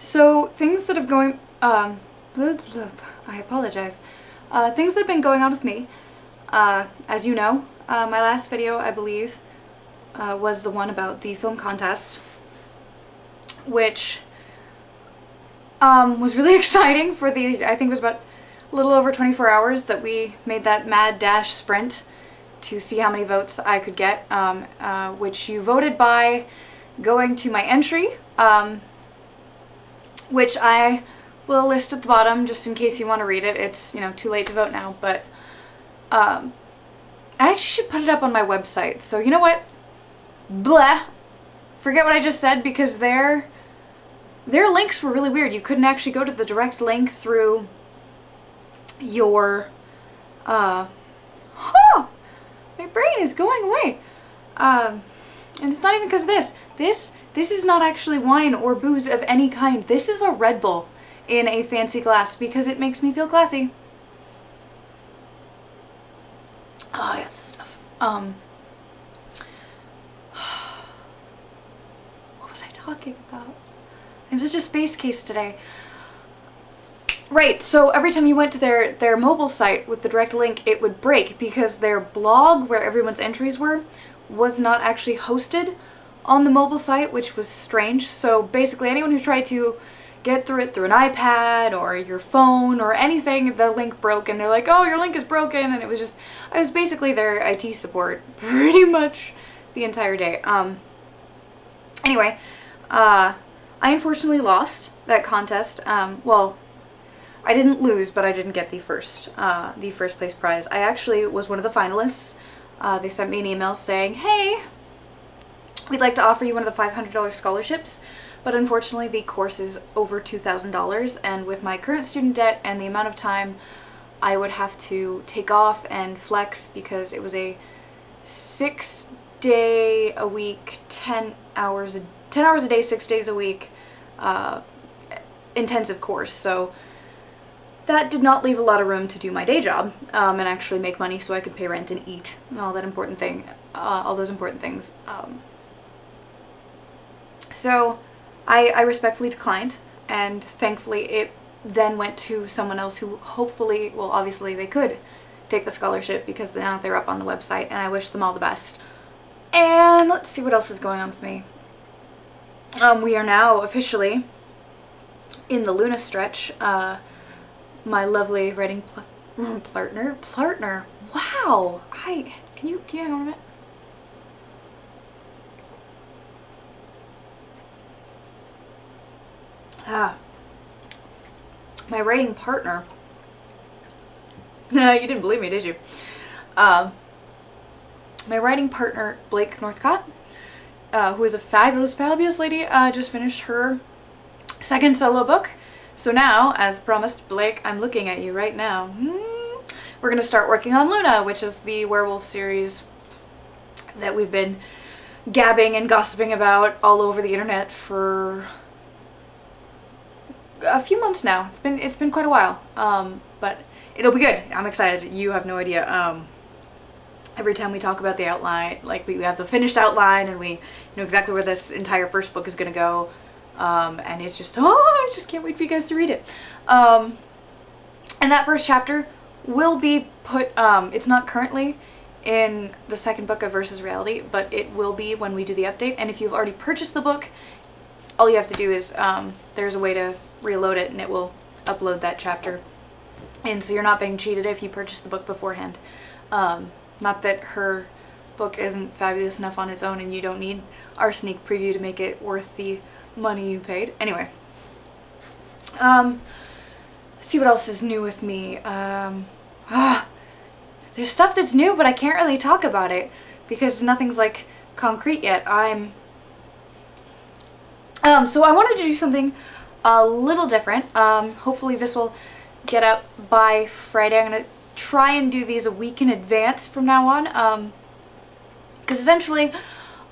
So things that have going, blah, blah, I apologize. Things that have been going on with me, as you know, my last video, I believe, was the one about the film contest, which was really exciting for the, I think it was about a little over 24 hours that we made that mad dash sprint to see how many votes I could get, which you voted by going to my entry, which I will list at the bottom just in case you want to read it. It's, you know, too late to vote now, but I actually should put it up on my website. So you know what? Blah. Forget what I just said, because their links were really weird. You couldn't actually go to the direct link through your my brain is going away. And it's not even because of this. This is not actually wine or booze of any kind. This is a Red Bull in a fancy glass because it makes me feel classy. Oh, yes, this stuff. What was I talking about? I'm such a space case today. Right, so every time you went to their mobile site with the direct link, it would break because their blog, where everyone's entries were, was not actually hosted on the mobile site, which was strange. So basically anyone who tried to get through it through an iPad or your phone or anything, the link broke and they're like, oh, your link is broken, and it was just, I was basically their IT support pretty much the entire day. Anyway, I unfortunately lost that contest. Well, I didn't lose, but I didn't get the first place prize. I actually was one of the finalists. They sent me an email saying, hey, we'd like to offer you one of the $500 scholarships, but unfortunately the course is over $2,000, and with my current student debt and the amount of time I would have to take off and flex, because it was a 6-day a week, 10 hours a day, 6 days a week intensive course. So that did not leave a lot of room to do my day job and actually make money so I could pay rent and eat and all that important thing, all those important things. So I respectfully declined, and thankfully it then went to someone else who hopefully, well, obviously they could take the scholarship because now they're up on the website, and I wish them all the best. And let's see what else is going on with me. We are now officially in the Luna stretch. My lovely writing partner, wow, can you hang on a minute? My writing partner, you didn't believe me, did you? My writing partner, Blake Northcott, who is a fabulous lady, just finished her second solo book. So now, as promised, Blake, I'm looking at you right now. We're going to start working on Luna, which is the werewolf series that we've been gabbing and gossiping about all over the internet for a few months now. It's been quite a while, but it'll be good. I'm excited. You have no idea. Every time we talk about the outline, like we have the finished outline and we know exactly where this entire first book is going to go. And it's just, I just can't wait for you guys to read it. And that first chapter will be put, it's not currently in the second book of Versus Reality, but it will be when we do the update. And if you've already purchased the book, all you have to do is, there's a way to reload it and it will upload that chapter. And so you're not being cheated if you purchase the book beforehand. Not that her book isn't fabulous enough on its own and you don't need our sneak preview to make it worth the money you paid. Anyway, let's see what else is new with me. There's stuff that's new, but I can't really talk about it because nothing's like concrete yet. So I wanted to do something a little different. Hopefully this will get up by Friday. I'm gonna try and do these a week in advance from now on, because essentially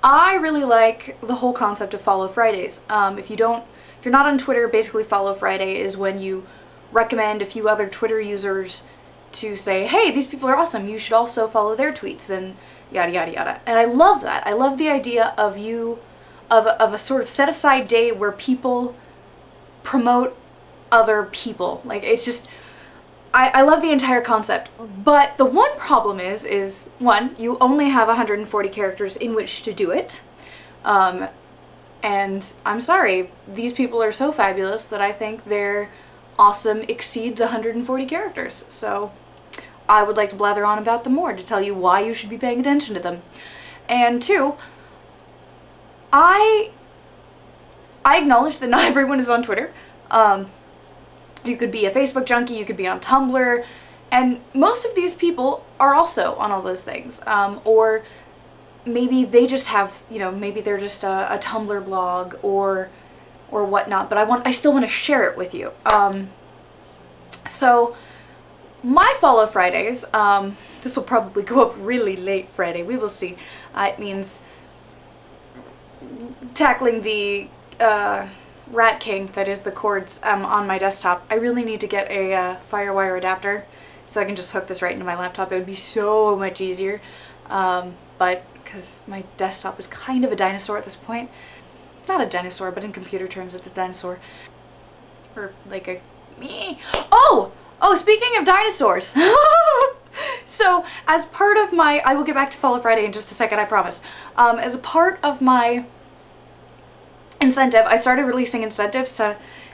I really like the whole concept of Follow Fridays. If you're not on Twitter, basically Follow Friday is when you recommend a few other Twitter users to say, hey, these people are awesome, you should also follow their tweets, and yada yada yada. And I love that. I love the idea of a sort of set aside day where people promote other people. Like, it's just, I love the entire concept, but the one problem is one, you only have 140 characters in which to do it, and I'm sorry, these people are so fabulous that I think their awesome exceeds 140 characters, so I would like to blather on about them more to tell you why you should be paying attention to them. And two, I acknowledge that not everyone is on Twitter. You could be a Facebook junkie, you could be on Tumblr, and most of these people are also on all those things. Or maybe they just have, you know, maybe they're just a Tumblr blog or whatnot, but I still want to share it with you. So my Follow Fridays, this will probably go up really late Friday, we will see. It means tackling the Rat King, that is the cords on my desktop. I really need to get a Firewire adapter so I can just hook this right into my laptop. It would be so much easier, but because my desktop is kind of a dinosaur at this point. Not a dinosaur, but in computer terms it's a dinosaur. Or like a... Oh! Oh, speaking of dinosaurs! So, as part of my... I will get back to Follow Friday in just a second, I promise. As a part of my incentive, I started releasing incentives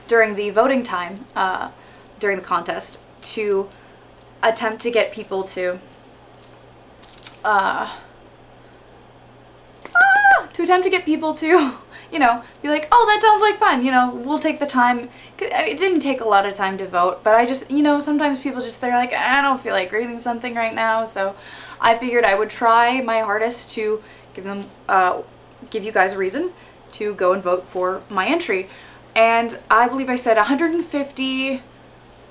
during the voting time, during the contest, to attempt to get people to you know, be like, oh, that sounds like fun, you know, we'll take the time. It didn't take a lot of time to vote, but I just, you know, sometimes people just, they're like, I don't feel like reading something right now, so I figured I would try my hardest to give them, give you guys a reason to go and vote for my entry. And I believe I said 150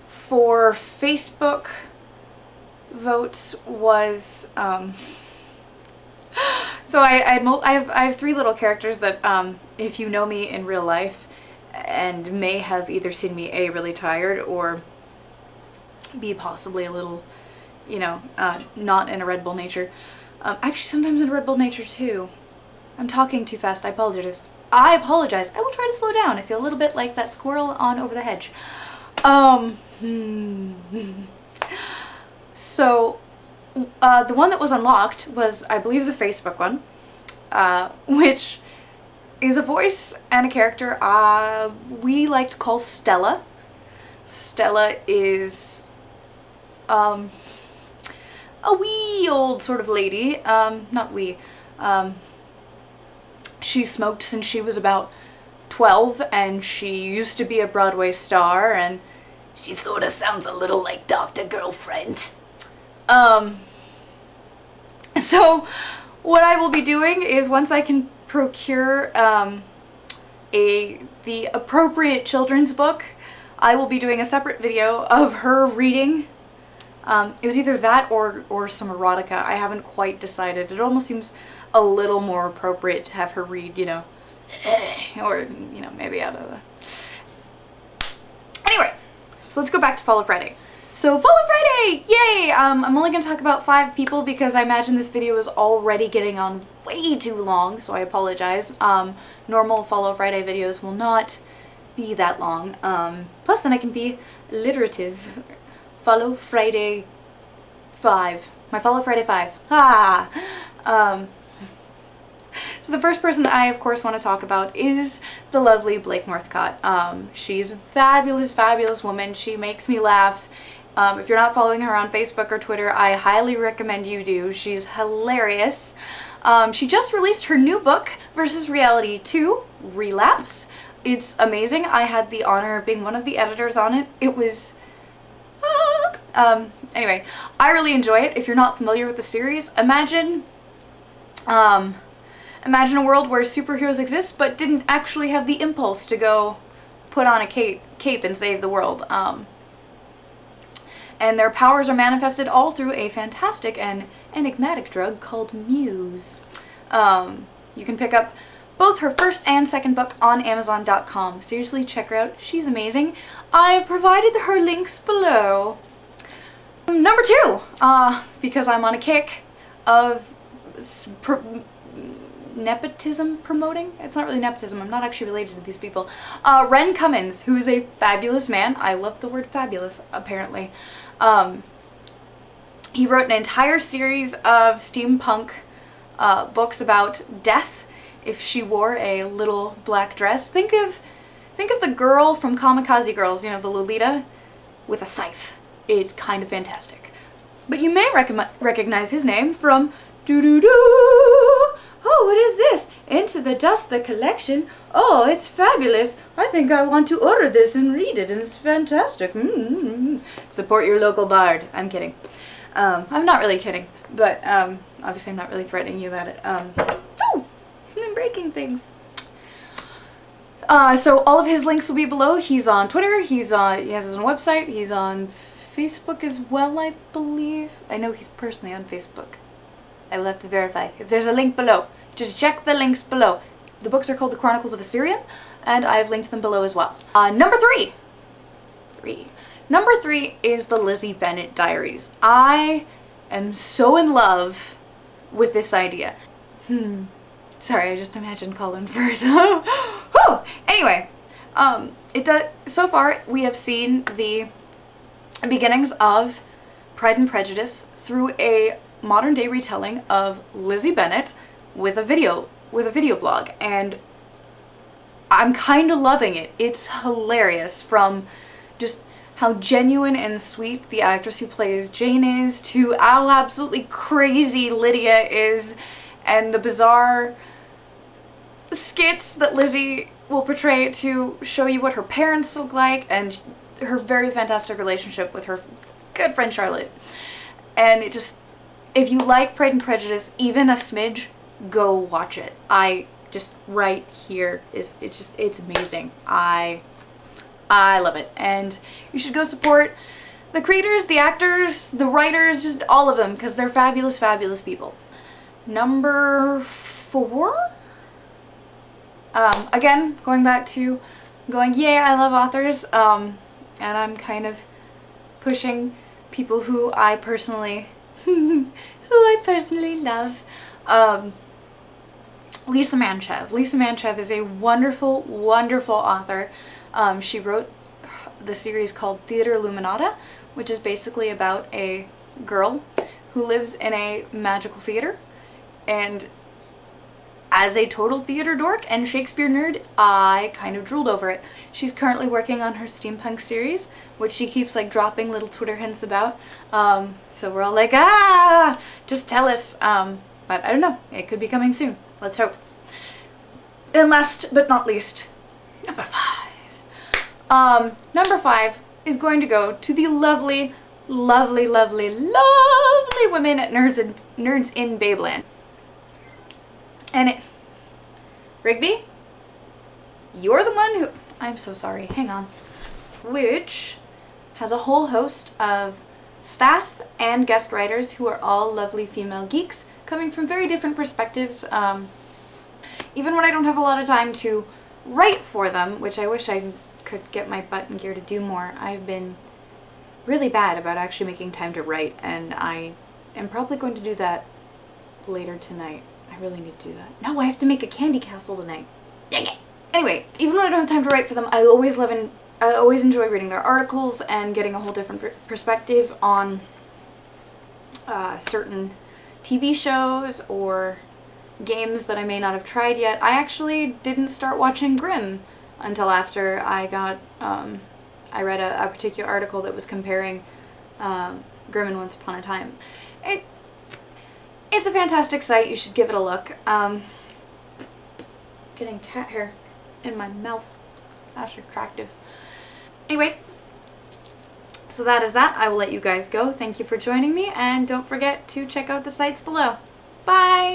for Facebook votes was, so I have three little characters that, if you know me in real life and may have either seen me A, really tired, or B, possibly a little, you know, not in a Red Bull nature. Actually, sometimes in a Red Bull nature too. I'm talking too fast, I apologize. I apologize. I will try to slow down. I feel a little bit like that squirrel on Over the Hedge. So, the one that was unlocked was, I believe, the Facebook one, which is a voice and a character we like to call Stella. Stella is a wee old sort of lady, not wee, she smoked since she was about 12, and she used to be a Broadway star, and she sort of sounds a little like Dr. Girlfriend. So what I will be doing is, once I can procure the appropriate children's book, I will be doing a separate video of her reading. It was either that or some erotica. I haven't quite decided. It almost seems a little more appropriate to have her read, you know, or, you know, maybe out of the... Anyway, so let's go back to Follow Friday. So Follow Friday! Yay! I'm only going to talk about 5 people because I imagine this video is already getting on way too long, so I apologize. Normal Follow Friday videos will not be that long. Plus then I can be alliterative. Follow Friday 5. My Follow Friday 5. Ah! So the first person that I, of course, want to talk about is the lovely Blake Northcott. She's a fabulous, fabulous woman. She makes me laugh. If you're not following her on Facebook or Twitter, I highly recommend you do. She's hilarious. She just released her new book, Versus Reality 2, Relapse. It's amazing. I had the honor of being one of the editors on it. It was... anyway, I really enjoy it. If you're not familiar with the series, imagine a world where superheroes exist but didn't actually have the impulse to go put on a cape and save the world. And their powers are manifested all through a fantastic and enigmatic drug called Muse. You can pick up both her first and second book on Amazon.com. Seriously, check her out. She's amazing. I've provided her links below. Number 2, because I'm on a kick of nepotism promoting. It's not really nepotism. I'm not actually related to these people. Ren Cummins, who is a fabulous man. I love the word fabulous, apparently. He wrote an entire series of steampunk books about death if she wore a little black dress. Think of the girl from Kamikaze Girls, you know, the Lolita, with a scythe. It's kind of fantastic. But you may recognize his name from doo-doo-doo. Oh, what is this? Into the Dust, the collection. Oh, it's fabulous. I think I want to order this and read it, and it's fantastic. Support your local bard. I'm kidding. I'm not really kidding, but obviously I'm not really threatening you about it. Oh, I'm breaking things. So all of his links will be below. He's on Twitter. He has his own website. He's on Facebook as well, I believe. I know he's personally on Facebook. I will have to verify. If there's a link below, just check the links below. The books are called The Chronicles of Assyrian, and I've linked them below as well. Number three. Number 3 is the Lizzie Bennet Diaries. I am so in love with this idea. Sorry, I just imagined Colin Firth. Anyway, so far we have seen the beginnings of Pride and Prejudice through a modern day retelling of Lizzie Bennet with a video blog, and I'm kind of loving it. It's hilarious, from just how genuine and sweet the actress who plays Jane is, to how absolutely crazy Lydia is, and the bizarre skits that Lizzie will portray to show you what her parents look like, and her very fantastic relationship with her good friend Charlotte. And it just, if you like Pride and Prejudice even a smidge, go watch it. Right here it's amazing. I love it, and you should go support the creators, the actors, the writers, just all of them, because they're fabulous, fabulous people. Number 4? Again, going back to yay, I love authors, and I'm kind of pushing people who I personally love. Lisa Mantchev. Lisa Mantchev is a wonderful, wonderful author. She wrote the series called Theater Illuminata, which is basically about a girl who lives in a magical theater. And as a total theater dork and Shakespeare nerd, I kind of drooled over it. She's currently working on her steampunk series, which she keeps like dropping little Twitter hints about. So we're all like, just tell us. But I don't know, it could be coming soon. Let's hope. And last but not least, number 5. Number 5 is going to go to the lovely, lovely, lovely, lovely women at Nerds in Babeland. And Rigby, you're the one who, I'm so sorry, hang on, which has a whole host of staff and guest writers who are all lovely female geeks coming from very different perspectives. Even when I don't have a lot of time to write for them, which I wish I could get my butt in gear to do more, I've been really bad about actually making time to write, and I am probably going to do that later tonight. I really need to do that. No, I have to make a candy castle tonight. Dang it! Anyway, even when I don't have time to write for them, I always enjoy reading their articles and getting a whole different perspective on certain TV shows or games that I may not have tried yet. I actually didn't start watching Grimm until after I got, I read a particular article that was comparing Grimm and Once Upon a Time. It's a fantastic site. You should give it a look. Getting cat hair in my mouth. That's attractive. Anyway, so that is that. I will let you guys go. Thank you for joining me, and don't forget to check out the sites below. Bye!